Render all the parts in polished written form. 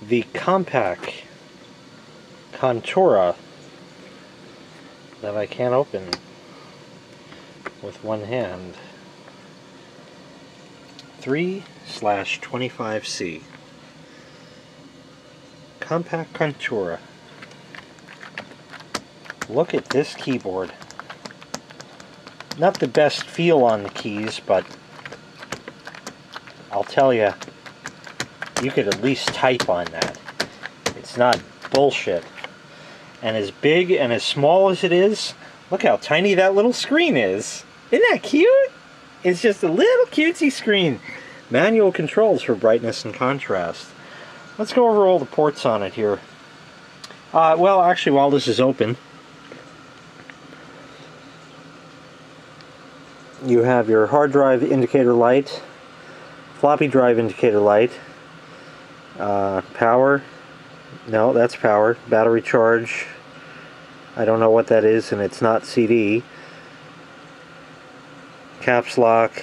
the Compaq Contura that I can't open with one hand. 3/25C. Compaq Contura. Look at this keyboard. Not the best feel on the keys, but I'll tell you, you could at least type on that. It's not bullshit. And as big and as small as it is, look how tiny that little screen is. Isn't that cute? It's just a little cutesy screen. Manual controls for brightness and contrast. Let's go over all the ports on it here. Well, actually, while this is open, you have your hard drive indicator light, floppy drive indicator light, power, no, that's power, battery charge, I don't know what that is, and it's not CD, caps lock,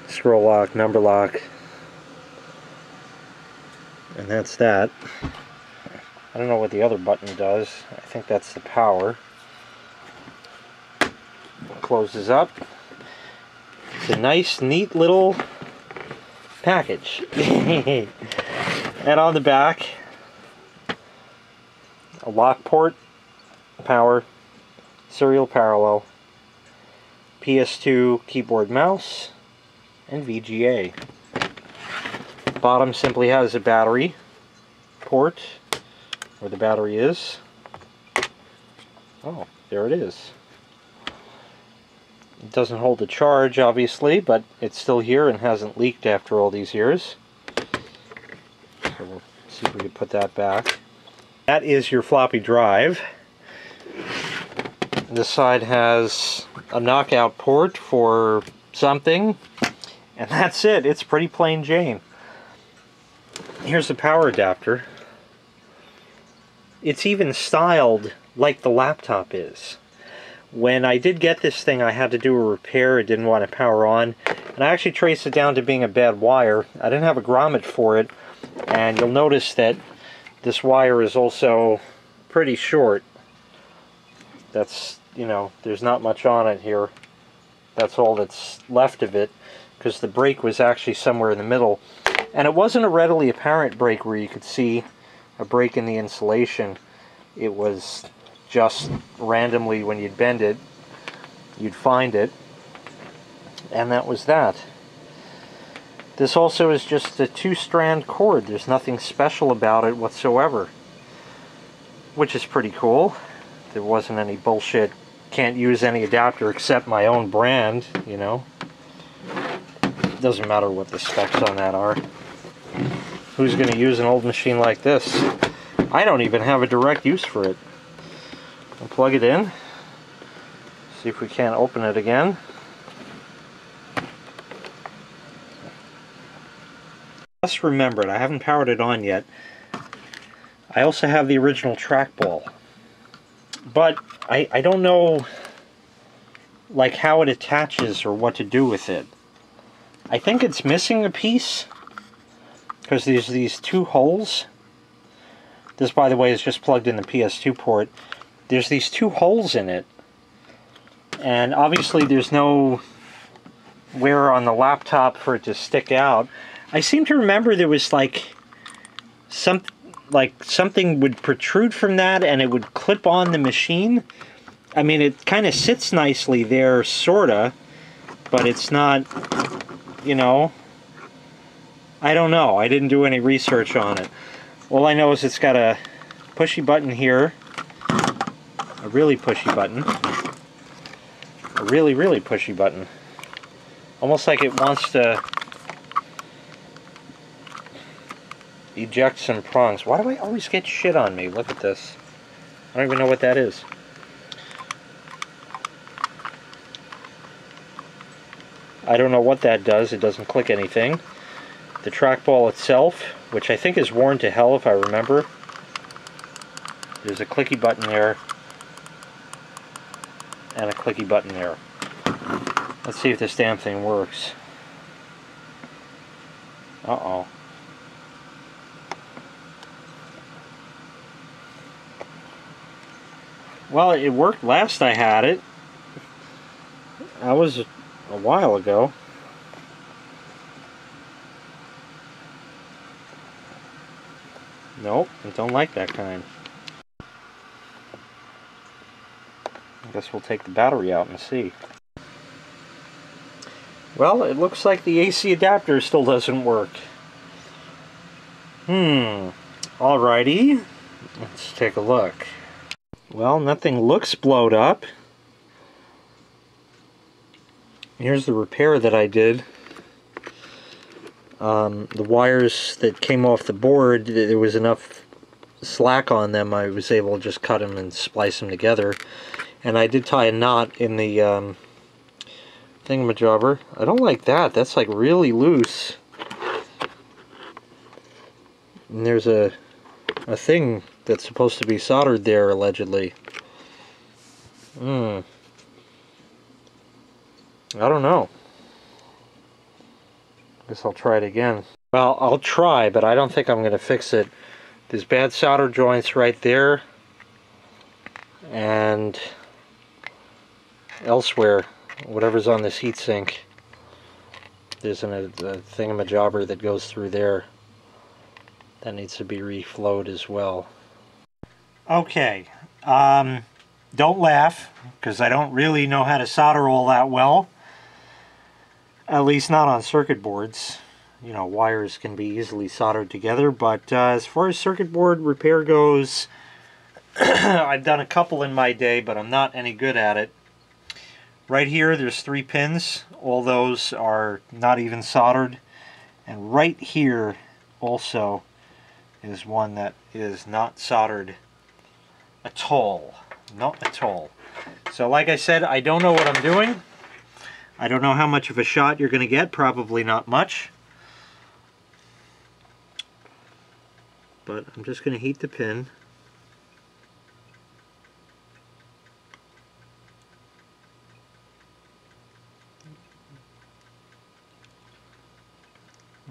scroll lock, number lock, and that's that. I don't know what the other button does. I think that's the power. Closes up. It's a nice, neat little package. And on the back, a lock port, power, serial parallel, PS2 keyboard mouse, and VGA. Bottom simply has a battery port, where the battery is. Oh, there it is. It doesn't hold a charge, obviously, but it's still here and hasn't leaked after all these years. So we'll see if we can put that back. That is your floppy drive. This side has a knockout port for something, and that's it. It's pretty plain Jane. Here's the power adapter. It's even styled like the laptop is. When I did get this thing, I had to do a repair. It didn't want to power on. And I actually traced it down to being a bad wire. I didn't have a grommet for it. And you'll notice that this wire is also pretty short. That's, you know, there's not much on it here. That's all that's left of it, because the break was actually somewhere in the middle. And it wasn't a readily apparent break where you could see a break in the insulation. It was just randomly, when you'd bend it, you'd find it, and that was that. This also is just a 2-strand cord. There's nothing special about it whatsoever, which is pretty cool. There wasn't any bullshit, can't use any adapter except my own brand, you know. Doesn't matter what the specs on that are. Who's going to use an old machine like this? I don't even have a direct use for it. I'll plug it in, see if we can't open it again. Just remembered, I haven't powered it on yet. I also have the original trackball, but I don't know like how it attaches or what to do with it. I think it's missing a piece because there's these 2 holes. This, by the way, is just plugged in the PS2 port. There's these 2 holes in it, and obviously there's no where on the laptop for it to stick out. I seem to remember there was like something would protrude from that and it would clip on the machine. I mean, it kind of sits nicely there, sorta, but it's not, you know, I don't know. I didn't do any research on it. All I know is it's got a pushy button here, a really pushy button, a really, really pushy button. Almost like it wants to eject some prongs. Why do I always get shit on me? Look at this. I don't even know what that is. I don't know what that does. It doesn't click anything. The trackball itself, which I think is worn to hell if I remember. There's a clicky button there and a clicky button there. Let's see if this damn thing works. Uh-oh. Well, it worked last I had it. That was a while ago. Nope, I don't like that kind. I guess we'll take the battery out and see. Well, it looks like the AC adapter still doesn't work. Alrighty. Let's take a look. Well, nothing looks blowed up. Here's the repair that I did. The wires that came off the board, there was enough slack on them, I was able to just cut them and splice them together. And I did tie a knot in the thingamajobber. I don't like that. That's like really loose. And there's a thing that's supposed to be soldered there, allegedly. I don't know. Guess I'll try it again. Well, I'll try, but I don't think I'm going to fix it. There's bad solder joints right there, and elsewhere, whatever's on this heatsink, there's a thingamajobber that goes through there. That needs to be reflowed as well. Okay, don't laugh, because I don't really know how to solder all that well. At least not on circuit boards. You know, wires can be easily soldered together, but as far as circuit board repair goes, I've done a couple in my day, but I'm not any good at it. Right here, there's 3 pins. All those are not even soldered. And right here also is one that is not soldered at all. Not at all. So like I said, I don't know what I'm doing. I don't know how much of a shot you're going to get. Probably not much. But I'm just going to heat the pin.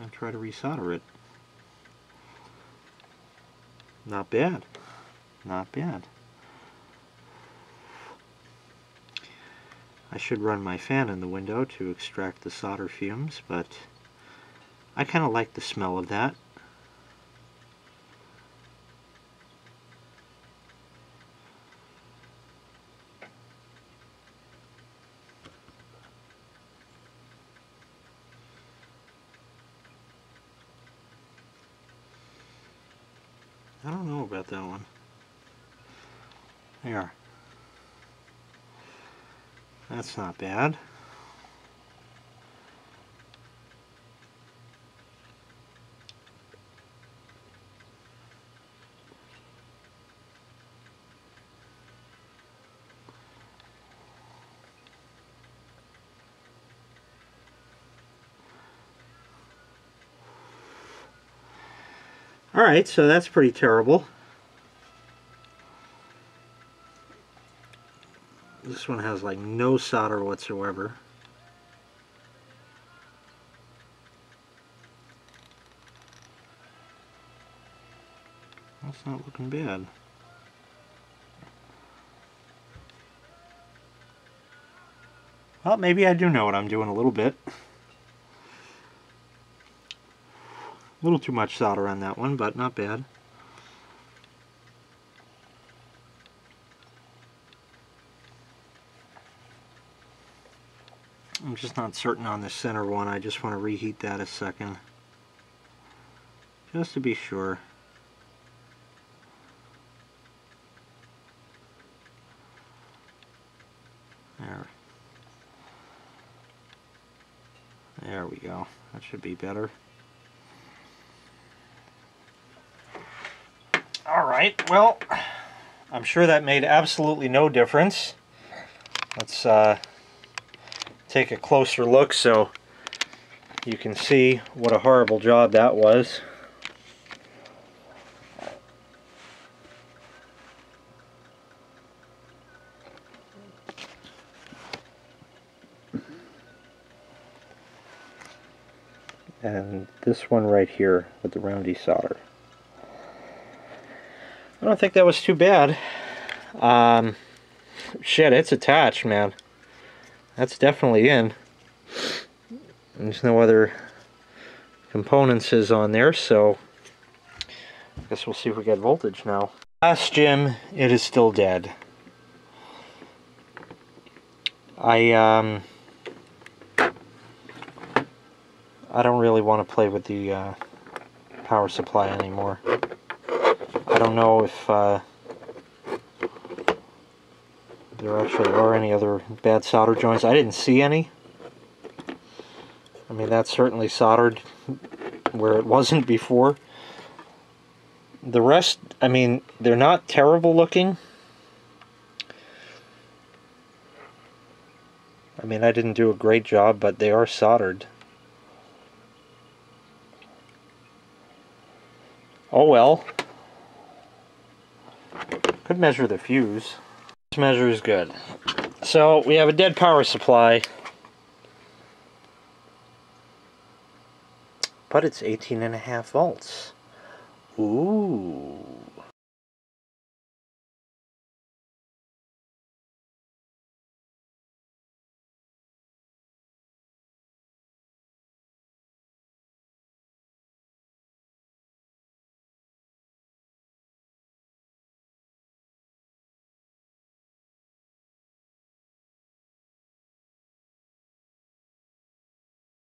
I'll try to resolder it. Not bad. Not bad. I should run my fan in the window to extract the solder fumes, but I kind of like the smell of that. I don't know about that one. There. That's not bad. Alright, so that's pretty terrible. This one has like no solder whatsoever. That's not looking bad. Well, maybe I do know what I'm doing a little bit. A little too much solder on that one, but not bad. I'm just not certain on the center one. I just want to reheat that a second, just to be sure. There we go. That should be better. Alright, well, I'm sure that made absolutely no difference. Let's take a closer look so you can see what a horrible job that was. And this one right here with the roundy solder. I don't think that was too bad. shit, it's attached, man. That's definitely in. There's no other components on there, so I guess we'll see if we get voltage now. Last gym, it is still dead. I don't really want to play with the power supply anymore. I don't know if there actually are any other bad solder joints. I didn't see any. I mean, that's certainly soldered where it wasn't before. The rest, I mean, they're not terrible looking. I mean, I didn't do a great job, but they are soldered. Oh well. Could measure the fuse. This measure is good. So, we have a dead power supply. But it's 18.5 volts. Ooh.